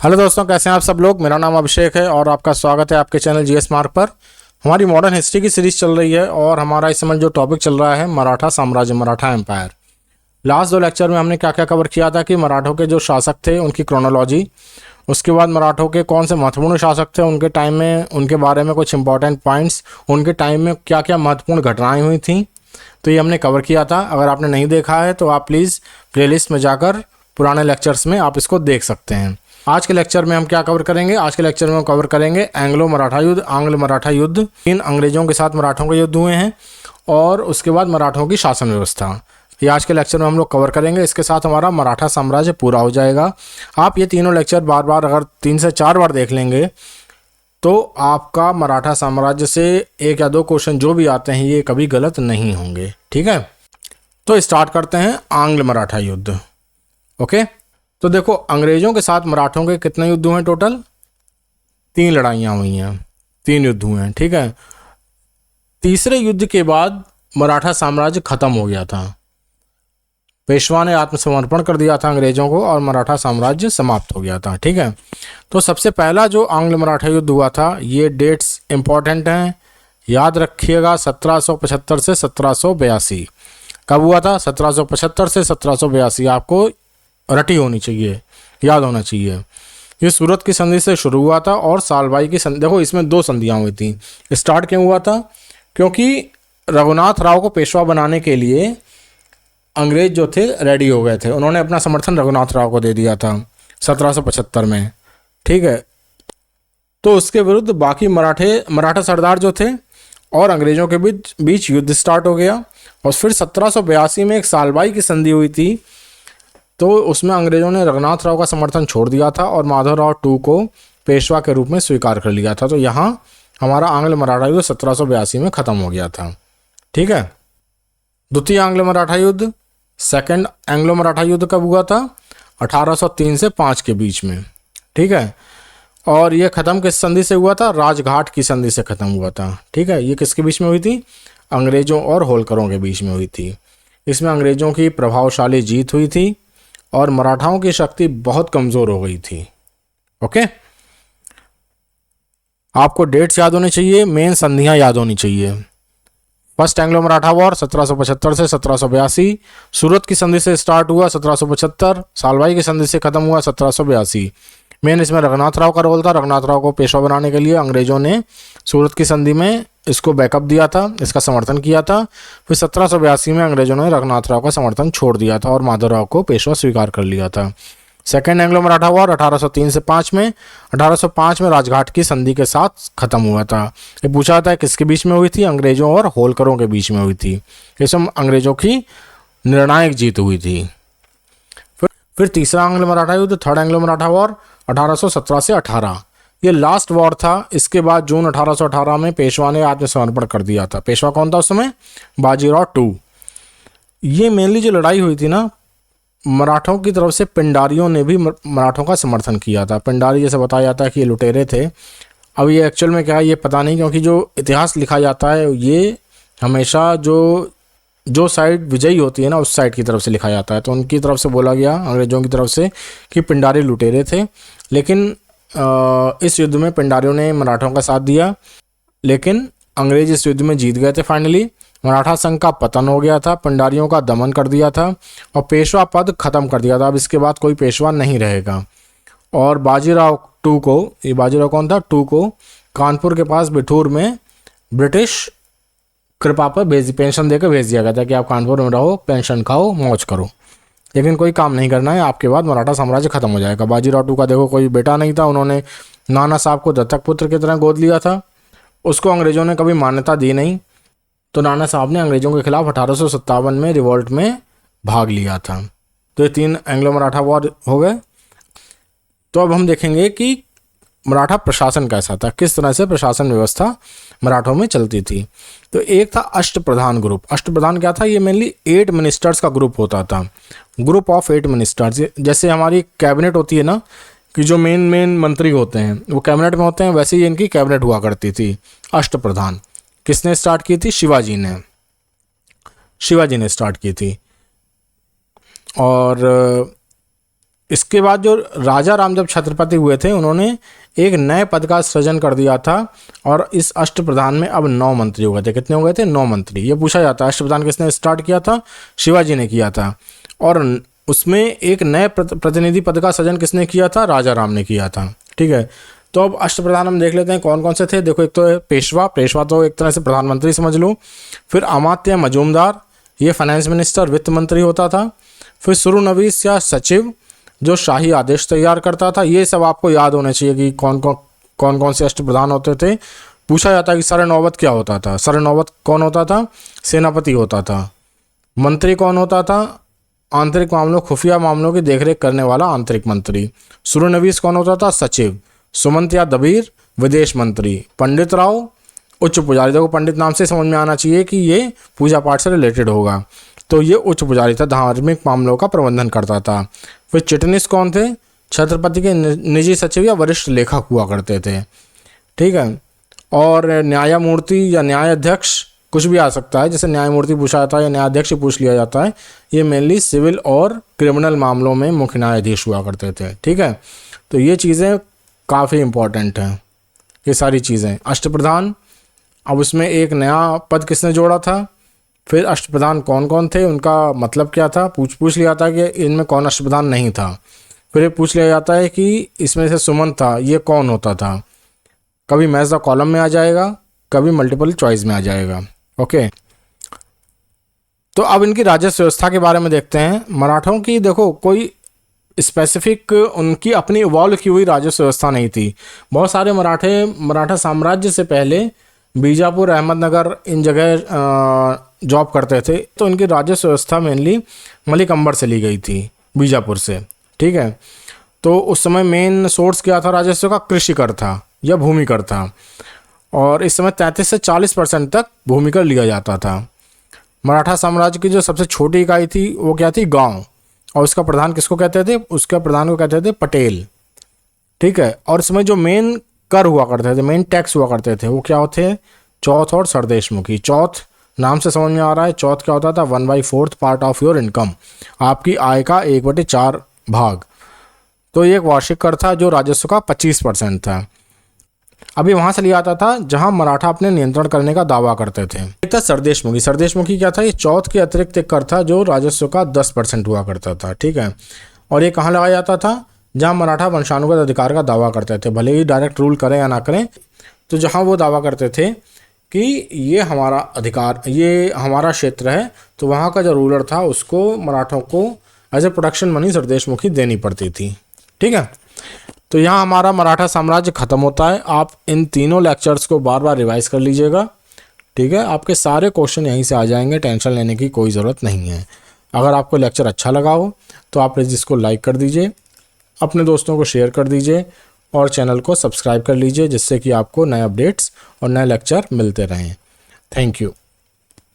Hello दोस्तों, कैसे हैं आप सब लोग। मेरा नाम अभिषेक है और आपका स्वागत है आपके चैनल जीएस मार्ग पर। हमारी मॉडर्न हिस्ट्री की सीरीज चल रही है और हमारा इस समय जो टॉपिक चल रहा है मराठा साम्राज्य, मराठा एम्पायर। लास्ट 2 लेक्चर में हमने क्या क्या कवर किया था कि मराठों के जो शासक थे उनकी क्रोनोलॉजी, उसके बाद मराठों के कौन से महत्वपूर्ण शासक थे उनके टाइम में, उनके बारे में कुछ इंपॉर्टेंट पॉइंट्स, उनके टाइम में क्या क्या महत्वपूर्ण घटनाएं हुई थी, तो ये हमने कवर किया था। अगर आपने नहीं देखा है तो आप प्लीज़ प्लेलिस्ट में जाकर पुराने लेक्चर्स में आप इसको देख सकते हैं। आज के लेक्चर में हम क्या कवर करेंगे? आज के लेक्चर में हम कवर करेंगे एंग्लो मराठा युद्ध, आंग्ल मराठा युद्ध। 3 अंग्रेजों के साथ मराठों के युद्ध हुए हैं और उसके बाद मराठों की शासन व्यवस्था, ये आज के लेक्चर में हम लोग कवर करेंगे। इसके साथ हमारा मराठा साम्राज्य पूरा हो जाएगा। आप ये तीनों लेक्चर बार बार अगर 3 से 4 बार देख लेंगे तो आपका मराठा साम्राज्य से 1 या 2 क्वेश्चन जो भी आते हैं ये कभी गलत नहीं होंगे। ठीक है, तो स्टार्ट करते हैं आंग्ल मराठा युद्ध। ओके, तो देखो अंग्रेजों के साथ मराठों के कितने युद्ध हुए? टोटल 3 लड़ाइयाँ हुई हैं, 3 युद्ध हुए हैं। ठीक है, तीसरे युद्ध के बाद मराठा साम्राज्य खत्म हो गया था। पेशवा ने आत्मसमर्पण कर दिया था अंग्रेजों को और मराठा साम्राज्य समाप्त हो गया था। ठीक है, तो सबसे पहला जो आंग्ल मराठा युद्ध हुआ था, ये डेट्स इंपॉर्टेंट हैं, याद रखिएगा। 1775 से 1782 कब हुआ था? 1775 से 1782 आपको रटी होनी चाहिए, याद होना चाहिए। ये सूरत की संधि से शुरू हुआ था और सालबाई की संधि, देखो इसमें 2 संधियाँ हुई थी। स्टार्ट क्यों हुआ था? क्योंकि रघुनाथ राव को पेशवा बनाने के लिए अंग्रेज जो थे रेडी हो गए थे, उन्होंने अपना समर्थन रघुनाथ राव को दे दिया था 1775 में। ठीक है, तो उसके विरुद्ध बाकी मराठा सरदार जो थे और अंग्रेजों के बीच युद्ध स्टार्ट हो गया। और फिर 1782 में एक सालबाई की संधि हुई थी, तो उसमें अंग्रेजों ने रघुनाथ राव का समर्थन छोड़ दिया था और माधवराव टू को पेशवा के रूप में स्वीकार कर लिया था। तो यहाँ हमारा आंग्ल मराठा युद्ध 1782 में ख़त्म हो गया था। ठीक है, द्वितीय आंग्ल मराठा युद्ध, सेकंड एंग्लो मराठा युद्ध कब हुआ था? 1803 से 5 के बीच में। ठीक है, और ये ख़त्म किस संधि से हुआ था? राजघाट की संधि से ख़त्म हुआ था। ठीक है, ये किसके बीच में हुई थी? अंग्रेजों और होलकरों के बीच में हुई थी। इसमें अंग्रेजों की प्रभावशाली जीत हुई थी और मराठाओं की शक्ति बहुत कमज़ोर हो गई थी। ओके, आपको डेट्स याद होनी चाहिए, मेन संधियां याद होनी चाहिए। फर्स्ट एंग्लो मराठा वॉर 1775 से 1782, सूरत की संधि से स्टार्ट हुआ 1775, सालबाई की संधि से खत्म हुआ 1782। मेन इसमें रघुनाथ राव का रोल था। रघुनाथ राव को पेशवा बनाने के लिए अंग्रेजों ने सूरत की संधि में इसको बैकअप दिया था, इसका समर्थन किया था। फिर 1782 में अंग्रेजों ने रघुनाथ राव का समर्थन छोड़ दिया था और माधवराव को पेशवा स्वीकार कर लिया था। सेकेंड एंग्लो मराठा वॉर 1803 से 5 में, 1805 में राजघाट की संधि के साथ खत्म हुआ था। ये पूछा जाता है किसके बीच में हुई थी? अंग्रेजों और होलकरों के बीच में हुई थी। इसमें अंग्रेजों की निर्णायक जीत हुई थी। फिर तीसरा एंग्लो मराठा युद्ध, थर्ड एंग्लो मराठा वॉर 1817 से 18, ये लास्ट वॉर था। इसके बाद जून 1818 में पेशवा ने आत्मसमर्पण कर दिया था। पेशवा कौन था उस समय? बाजीराव टू। ये मेनली जो लड़ाई हुई थी ना, मराठों की तरफ से पिंडारियों ने भी मराठों का समर्थन किया था। पिंडारी जैसे बताया जाता है कि ये लुटेरे थे। अब ये एक्चुअल में क्या है ये पता नहीं, क्योंकि जो इतिहास लिखा जाता है ये हमेशा जो साइड विजयी होती है ना उस साइड की तरफ से लिखा जाता है। तो उनकी तरफ से बोला गया, अंग्रेजों की तरफ से, कि पिंडारी लुटेरे थे। लेकिन इस युद्ध में पिंडारियों ने मराठों का साथ दिया, लेकिन अंग्रेज इस युद्ध में जीत गए थे। फाइनली मराठा संघ का पतन हो गया था, पिंडारियों का दमन कर दिया था और पेशवा पद खत्म कर दिया था। अब इसके बाद कोई पेशवा नहीं रहेगा। और बाजीराव टू को, ये बाजीराव कौन था? टू को कानपुर के पास बिठूर में ब्रिटिश कृपा पर पेंशन देकर भेज दिया गया था कि आप कानपुर में रहो, पेंशन खाओ, मौज करो, लेकिन कोई काम नहीं करना है, आपके बाद मराठा साम्राज्य खत्म हो जाएगा। बाजीराव टू का देखो कोई बेटा नहीं था, उन्होंने नाना साहब को दत्तक पुत्र की तरह गोद लिया था। उसको अंग्रेजों ने कभी मान्यता दी नहीं, तो नाना साहब ने अंग्रेजों के खिलाफ 1857 में रिवॉल्ट में भाग लिया था। तो ये 3 एंग्लो मराठा वॉर हो गए। तो अब हम देखेंगे कि मराठा प्रशासन कैसा था, किस तरह से प्रशासन व्यवस्था मराठों में चलती थी। तो एक था अष्टप्रधान ग्रुप। अष्टप्रधान क्या था? ये मेनली 8 मिनिस्टर्स का ग्रुप होता था, ग्रुप ऑफ 8 मिनिस्टर्स। जैसे हमारी कैबिनेट होती है ना, कि जो मेन मंत्री होते हैं वो कैबिनेट में होते हैं, वैसे ही इनकी कैबिनेट हुआ करती थी। अष्टप्रधान किसने स्टार्ट की थी? शिवाजी ने स्टार्ट की थी। और इसके बाद जो राजा राम जब छत्रपति हुए थे, उन्होंने एक नए पद का सृजन कर दिया था और इस अष्टप्रधान में अब 9 मंत्री हो गए थे। कितने हो गए थे? 9 मंत्री। ये पूछा जाता है अष्टप्रधान किसने स्टार्ट किया था? शिवाजी ने किया था। और उसमें एक नए प्रतिनिधि पद का सृजन किसने किया था? राजा राम ने किया था। ठीक है, तो अब अष्टप्रधान हम देख लेते हैं कौन कौन से थे। देखो, एक तो है पेशवा, पेशवा तो एक तरह से प्रधानमंत्री समझ लो। फिर अमात्य मजूमदार, ये फाइनेंस मिनिस्टर, वित्त मंत्री होता था। फिर सुरुनवीस या सचिव, जो शाही आदेश तैयार करता था। ये सब आपको याद होने चाहिए कि कौन कौन से अष्टप्रधान होते थे। पूछा जाता है कि सर नौबत क्या होता था? सर नौबत कौन होता था? सेनापति होता था। मंत्री कौन होता था? आंतरिक मामलों, खुफिया मामलों की देखरेख करने वाला आंतरिक मंत्री। सुरुनवीस कौन होता था? सचिव। सुमंत या दबीर, विदेश मंत्री। पंडित राव, उच्च पुजारी। देखो, पंडित नाम से समझ में आना चाहिए कि ये पूजा पाठ से रिलेटेड होगा। तो ये उच्च पुजारी था, धार्मिक मामलों का प्रबंधन करता था। फिर चिटनीस कौन थे? छत्रपति के निजी सचिव या वरिष्ठ लेखक हुआ करते थे। ठीक है, और न्यायमूर्ति या न्यायाध्यक्ष कुछ भी आ सकता है, जैसे न्यायमूर्ति पूछा जाता है या न्यायाध्यक्ष पूछ लिया जाता है। ये मेनली सिविल और क्रिमिनल मामलों में मुख्य न्यायाधीश हुआ करते थे। ठीक है, तो ये चीज़ें काफ़ी इम्पोर्टेंट हैं, ये सारी चीज़ें। अष्टप्रधान, अब उसमें एक नया पद किसने जोड़ा था? फिर अष्टप्रधान कौन कौन थे, उनका मतलब क्या था, पूछ लिया था कि इनमें कौन अष्टप्रधान नहीं था। फिर ये पूछ लिया जाता है कि इसमें से सुमंत था, ये कौन होता था। कभी मैच द कॉलम में आ जाएगा, कभी मल्टीपल चॉइस में आ जाएगा। ओके, तो अब इनकी राजस्व व्यवस्था के बारे में देखते हैं। मराठों की देखो कोई स्पेसिफिक उनकी अपनी इवॉल्व की हुई राजस्व व्यवस्था नहीं थी। बहुत सारे मराठा साम्राज्य से पहले बीजापुर, अहमदनगर, इन जगह जॉब करते थे। तो इनकी राजस्व व्यवस्था मेनली मलिक अंबर से ली गई थी, बीजापुर से। ठीक है, तो उस समय मेन सोर्स क्या था राजस्व का? कृषि कर था या भूमि कर था। और इस समय 33 से 40% तक भूमि कर लिया जाता था। मराठा साम्राज्य की जो सबसे छोटी इकाई थी वो क्या थी? गांव। और उसका प्रधान किसको कहते थे? उसका प्रधान को कहते थे पटेल। ठीक है, और इसमें जो मेन कर हुआ करते थे, मेन टैक्स हुआ करते थे, वो क्या होते? चौथ और सरदेशमुखी। चौथ नाम से समझ में आ रहा है, चौथ क्या होता था? 1/4 पार्ट ऑफ योर इनकम, आपकी आय का 1/4 भाग। तो ये एक वार्षिक कर था जो राजस्व का 25% था। अभी वहां से लिया आता था जहां मराठा अपने नियंत्रण करने का दावा करते थे। एक था सरदेशमुखी। सरदेशमुखी क्या था? ये चौथ के अतिरिक्त एक कर था जो राजस्व का 10% हुआ करता था। ठीक है, और ये कहाँ लगाया जाता था? जहां मराठा वंशानुगत अधिकार का दावा करते थे, भले ही डायरेक्ट रूल करें या ना करें। तो जहां वो दावा करते थे कि ये हमारा अधिकार, ये हमारा क्षेत्र है, तो वहाँ का जो रूलर था उसको मराठों को एज ए प्रोडक्शन मनी सरदेशमुखी देनी पड़ती थी। ठीक है, तो यहाँ हमारा मराठा साम्राज्य खत्म होता है। आप इन तीनों लेक्चर्स को बार बार रिवाइज कर लीजिएगा। ठीक है, आपके सारे क्वेश्चन यहीं से आ जाएंगे, टेंशन लेने की कोई ज़रूरत नहीं है। अगर आपको लेक्चर अच्छा लगा हो तो आप इसको लाइक कर दीजिए, अपने दोस्तों को शेयर कर दीजिए और चैनल को सब्सक्राइब कर लीजिए, जिससे कि आपको नए अपडेट्स और नए लेक्चर मिलते रहें। Thank you.